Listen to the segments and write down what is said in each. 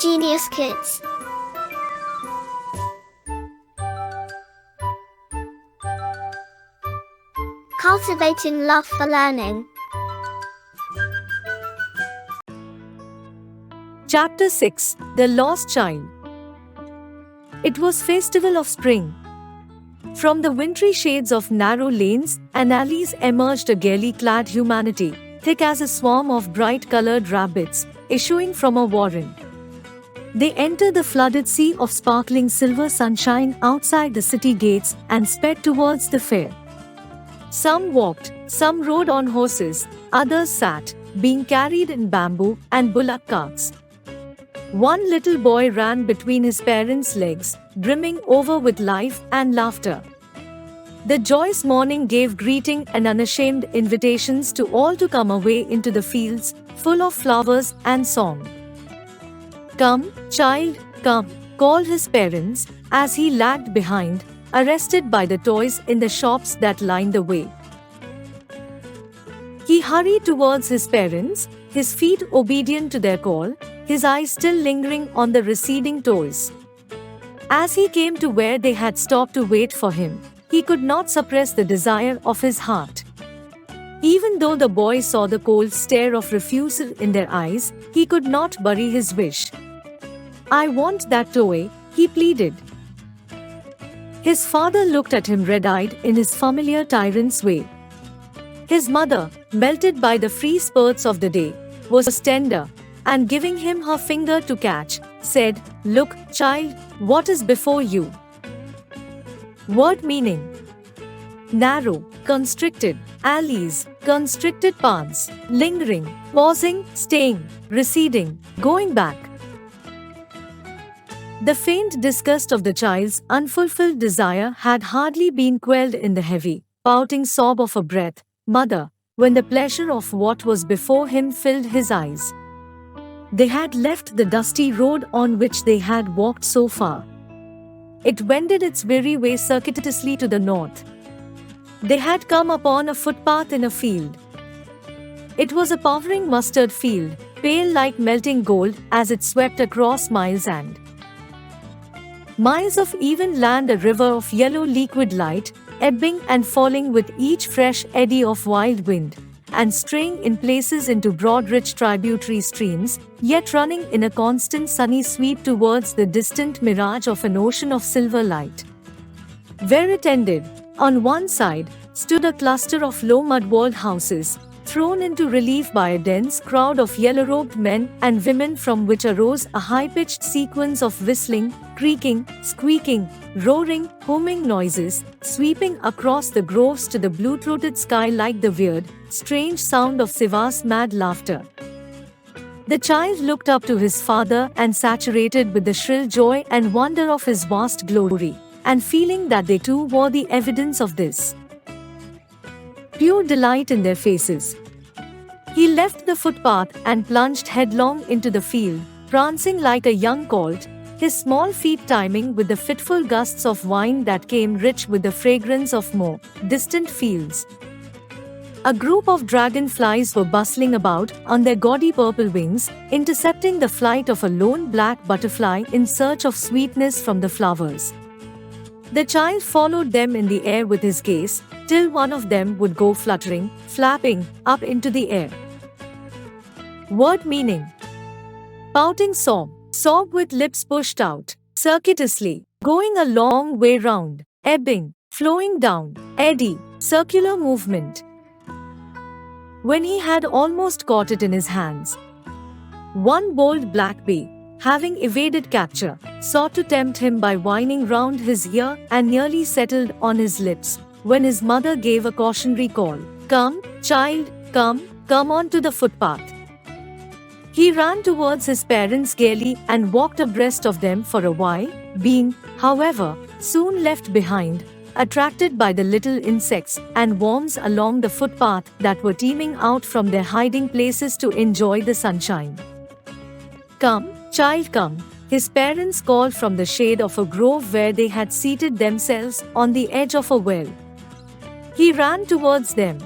Genius Kids. Cultivating love for learning. Chapter 6 The Lost Child. It was festival of spring. From the wintry shades of narrow lanes and alleys emerged a gaily clad humanity, thick as a swarm of bright-colored rabbits, issuing from a warren. They entered the flooded sea of sparkling silver sunshine outside the city gates and sped towards the fair. Some walked, some rode on horses, others sat, being carried in bamboo and bullock carts. One little boy ran between his parents' legs, brimming over with life and laughter. The joyous morning gave greeting and unashamed invitations to all to come away into the fields, full of flowers and song. "Come, child, come," called his parents, as he lagged behind, arrested by the toys in the shops that lined the way. He hurried towards his parents, his feet obedient to their call, his eyes still lingering on the receding toys. As he came to where they had stopped to wait for him, he could not suppress the desire of his heart. Even though the boy saw the cold stare of refusal in their eyes, he could not bury his wish. "I want that toy," he pleaded. His father looked at him red-eyed in his familiar tyrant's way. His mother, melted by the free spurts of the day, was tender, and giving him her finger to catch, said, "Look, child, what is before you?" Word meaning: narrow, constricted, alleys, constricted paths, lingering, pausing, staying, receding, going back. The faint disgust of the child's unfulfilled desire had hardly been quelled in the heavy, pouting sob of a breath, "Mother," when the pleasure of what was before him filled his eyes. They had left the dusty road on which they had walked so far. It wended its weary way circuitously to the north. They had come upon a footpath in a field. It was a powering mustard field, pale like melting gold as it swept across miles and miles of even land, a river of yellow liquid light, ebbing and falling with each fresh eddy of wild wind, and straying in places into broad rich tributary streams, yet running in a constant sunny sweep towards the distant mirage of an ocean of silver light. Where it ended, on one side, stood a cluster of low mud-walled houses, thrown into relief by a dense crowd of yellow-robed men and women from which arose a high-pitched sequence of whistling, creaking, squeaking, roaring, humming noises, sweeping across the groves to the blue-throated sky like the weird, strange sound of Siva's mad laughter. The child looked up to his father and saturated with the shrill joy and wonder of his vast glory, and feeling that they too wore the evidence of this pure delight in their faces. He left the footpath and plunged headlong into the field, prancing like a young colt, his small feet timing with the fitful gusts of wind that came rich with the fragrance of more distant fields. A group of dragonflies were bustling about on their gaudy purple wings, intercepting the flight of a lone black butterfly in search of sweetness from the flowers. The child followed them in the air with his gaze, till one of them would go fluttering, flapping, up into the air. Word meaning: pouting sob, sob with lips pushed out, circuitously, going a long way round, ebbing, flowing down, eddy, circular movement. When he had almost caught it in his hands, one bold black bee, having evaded capture, sought to tempt him by whining round his ear and nearly settled on his lips, when his mother gave a cautionary call, "Come, child, come, come on to the footpath." He ran towards his parents gaily and walked abreast of them for a while, being, however, soon left behind, attracted by the little insects and worms along the footpath that were teeming out from their hiding places to enjoy the sunshine. "Come, child, come," his parents called from the shade of a grove where they had seated themselves on the edge of a well. He ran towards them.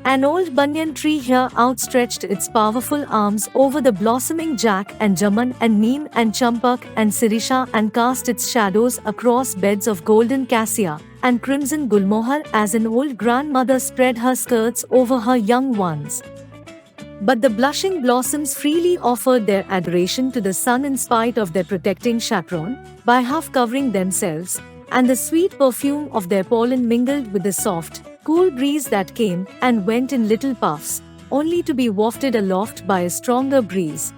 An old banyan tree here outstretched its powerful arms over the blossoming jack and jamun and neem and champak and sirisha and cast its shadows across beds of golden cassia and crimson gulmohar as an old grandmother spread her skirts over her young ones. But the blushing blossoms freely offered their adoration to the sun in spite of their protecting chaperon, by half covering themselves, and the sweet perfume of their pollen mingled with the soft, cool breeze that came and went in little puffs, only to be wafted aloft by a stronger breeze.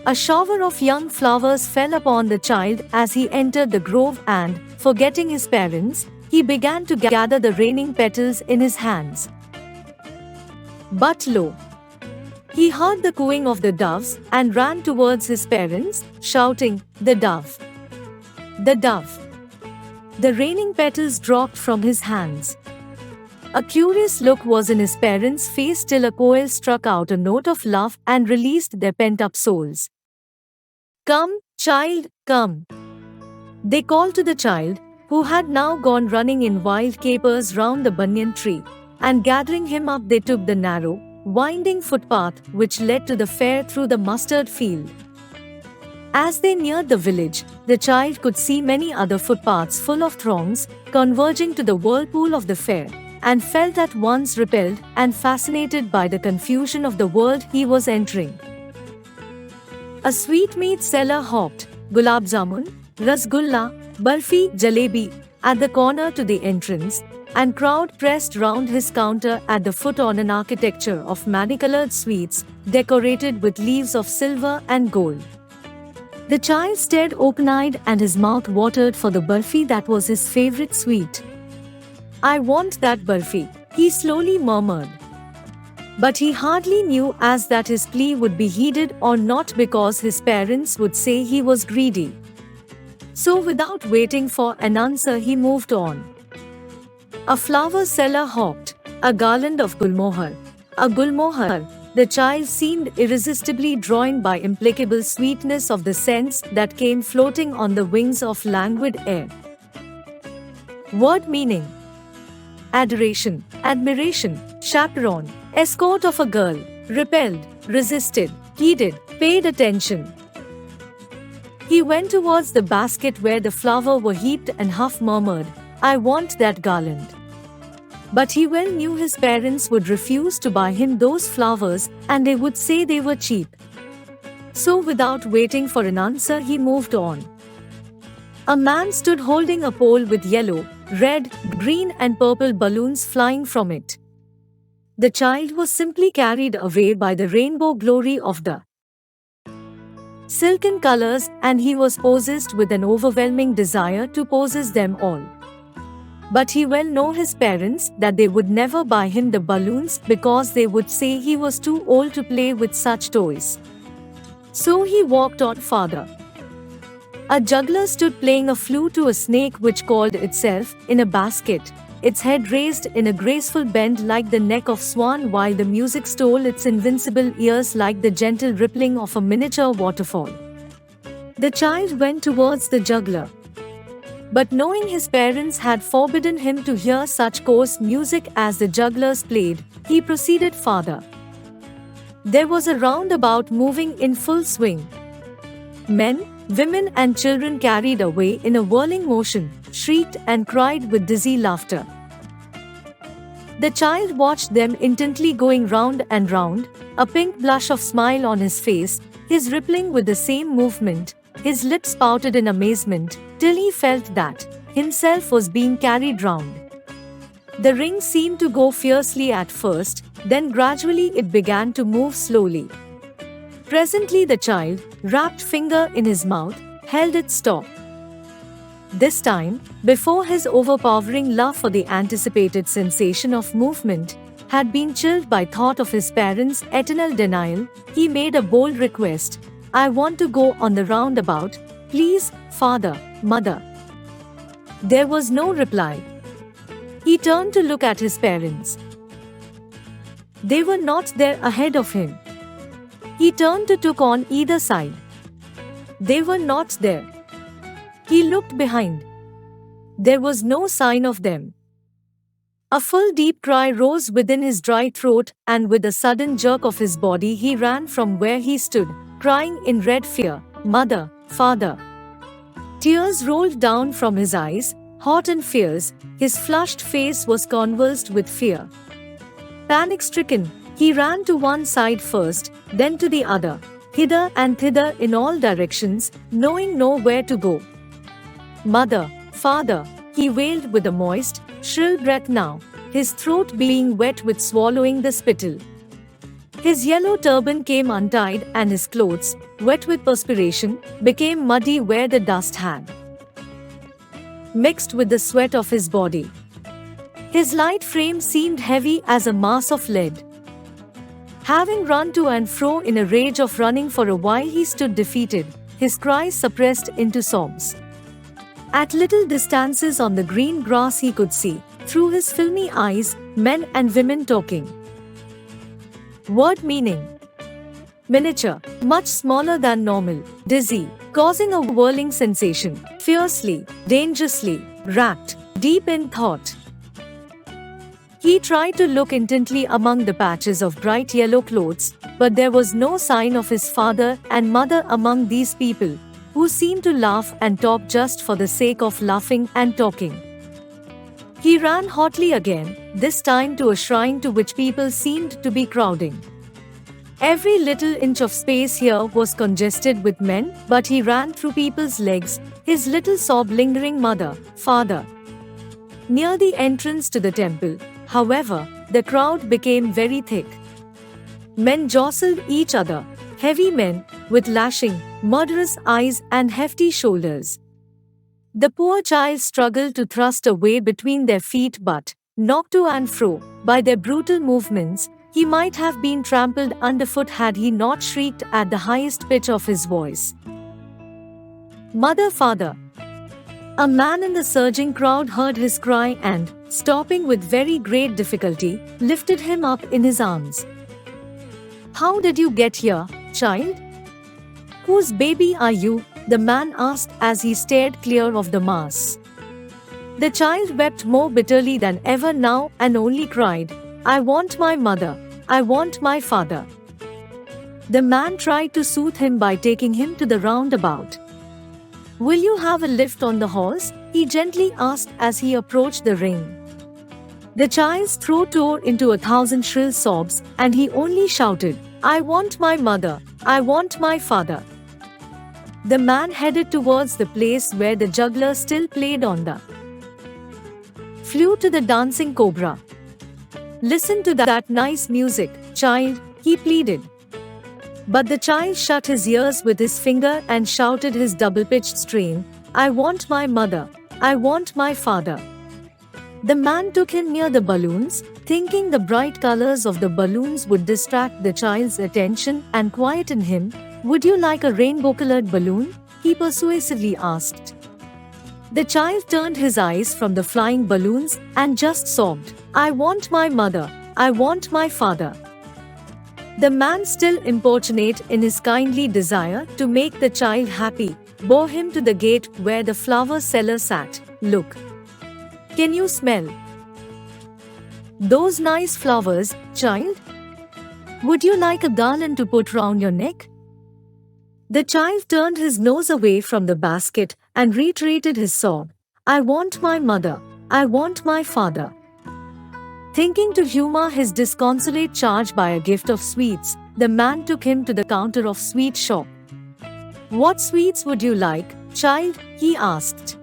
A shower of young flowers fell upon the child as he entered the grove and, forgetting his parents, he began to gather the raining petals in his hands. But lo! He heard the cooing of the doves and ran towards his parents, shouting, "The dove! The dove!" The raining petals dropped from his hands. A curious look was in his parents' face till a koel struck out a note of love and released their pent-up souls. "Come, child, come!" They called to the child, who had now gone running in wild capers round the banyan tree, and gathering him up they took the narrow, winding footpath which led to the fair through the mustard field. As they neared the village, the child could see many other footpaths full of throngs, converging to the whirlpool of the fair, and felt at once repelled and fascinated by the confusion of the world he was entering. A sweetmeat seller hawked gulab jamun, rasgulla, barfi, jalebi at the corner to the entrance, and crowd pressed round his counter at the foot on an architecture of many-colored sweets decorated with leaves of silver and gold. The child stared open-eyed and his mouth watered for the barfi that was his favorite sweet. "I want that barfi," he slowly murmured. But he hardly knew as that his plea would be heeded or not, because his parents would say he was greedy. So without waiting for an answer he moved on. A flower seller hawked a garland of gulmohar. A gulmohar, the child seemed irresistibly drawn by implacable sweetness of the scents that came floating on the wings of languid air. Word meaning: adoration, admiration, chaperone, escort of a girl, repelled, resisted, heeded, paid attention. He went towards the basket where the flowers were heaped and half murmured, "I want that garland." But he well knew his parents would refuse to buy him those flowers and they would say they were cheap. So without waiting for an answer he moved on. A man stood holding a pole with yellow, red, green and purple balloons flying from it. The child was simply carried away by the rainbow glory of the silken colors, and he was possessed with an overwhelming desire to possess them all. But he well knew his parents that they would never buy him the balloons because they would say he was too old to play with such toys. So he walked on farther. A juggler stood playing a flute to a snake which called itself in a basket, its head raised in a graceful bend like the neck of swan, while the music stole its invincible ears like the gentle rippling of a miniature waterfall. The child went towards the juggler. But knowing his parents had forbidden him to hear such coarse music as the jugglers played, he proceeded farther. There was a roundabout moving in full swing. Men, women and children carried away in a whirling motion, shrieked and cried with dizzy laughter. The child watched them intently going round and round, a pink blush of smile on his face, his rippling with the same movement, his lips pouted in amazement, till he felt that himself was being carried round. The ring seemed to go fiercely at first, then gradually it began to move slowly. Presently the child, wrapped finger in his mouth, held it stop. This time, before his overpowering love for the anticipated sensation of movement had been chilled by thought of his parents' eternal denial, he made a bold request, "I want to go on the roundabout, please, father, mother." There was no reply. He turned to look at his parents. They were not there ahead of him. He turned to look on either side. They were not there. He looked behind. There was no sign of them. A full deep cry rose within his dry throat, and with a sudden jerk of his body he ran from where he stood, crying in red fear, "Mother, Father!" Tears rolled down from his eyes, hot and fierce, his flushed face was convulsed with fear. Panic-stricken, he ran to one side first, then to the other, hither and thither in all directions, knowing nowhere to go. "Mother, Father!" he wailed with a moist, shrill breath now, his throat being wet with swallowing the spittle. His yellow turban came untied and his clothes, wet with perspiration, became muddy where the dust had mixed with the sweat of his body. His light frame seemed heavy as a mass of lead. Having run to and fro in a rage of running for a while, he stood defeated, his cries suppressed into sobs. At little distances on the green grass he could see, through his filmy eyes, men and women talking. Word meaning: miniature, much smaller than normal, dizzy, causing a whirling sensation, fiercely, dangerously, rapt, deep in thought. He tried to look intently among the patches of bright yellow clothes, but there was no sign of his father and mother among these people, who seemed to laugh and talk just for the sake of laughing and talking. He ran hotly again, this time to a shrine to which people seemed to be crowding. Every little inch of space here was congested with men, but he ran through people's legs, his little sob lingering, "Mother, Father." Near the entrance to the temple, however, the crowd became very thick. Men jostled each other, heavy men, with lashing, murderous eyes and hefty shoulders. The poor child struggled to thrust a way between their feet, but, knocked to and fro, by their brutal movements, he might have been trampled underfoot had he not shrieked at the highest pitch of his voice, "Mother, Father!" A man in the surging crowd heard his cry and, stopping with very great difficulty, lifted him up in his arms. "How did you get here, child? Whose baby are you?" the man asked as he stared clear of the mass. The child wept more bitterly than ever now and only cried, "I want my mother, I want my father." The man tried to soothe him by taking him to the roundabout. "Will you have a lift on the horse?" he gently asked as he approached the ring. The child's throat tore into 1,000 shrill sobs, and he only shouted, "I want my mother, I want my father." The man headed towards the place where the juggler still played on the flute to the dancing cobra. "Listen to that nice music, child," he pleaded. But the child shut his ears with his finger and shouted his double-pitched strain, "I want my mother, I want my father." The man took him near the balloons, thinking the bright colors of the balloons would distract the child's attention and quieten him. "Would you like a rainbow-colored balloon?" he persuasively asked. The child turned his eyes from the flying balloons and just sobbed, "I want my mother, I want my father." The man, still importunate in his kindly desire to make the child happy, bore him to the gate where the flower seller sat. "Look. Can you smell those nice flowers, child? Would you like a garland to put round your neck?" The child turned his nose away from the basket and reiterated his sob, "I want my mother, I want my father." Thinking to humor his disconsolate charge by a gift of sweets, the man took him to the counter of sweet shop. "What sweets would you like, child?" he asked.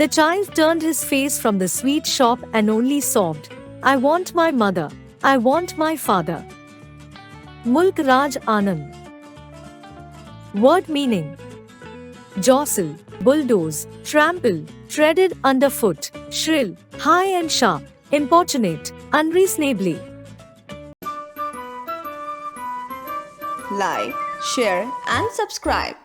The child turned his face from the sweet shop and only sobbed, "I want my mother, I want my father." Mulk Raj Anand. Word meaning: jostle, bulldoze, trample, treaded underfoot, shrill, high and sharp, importunate, unreasonably. Like, share and subscribe.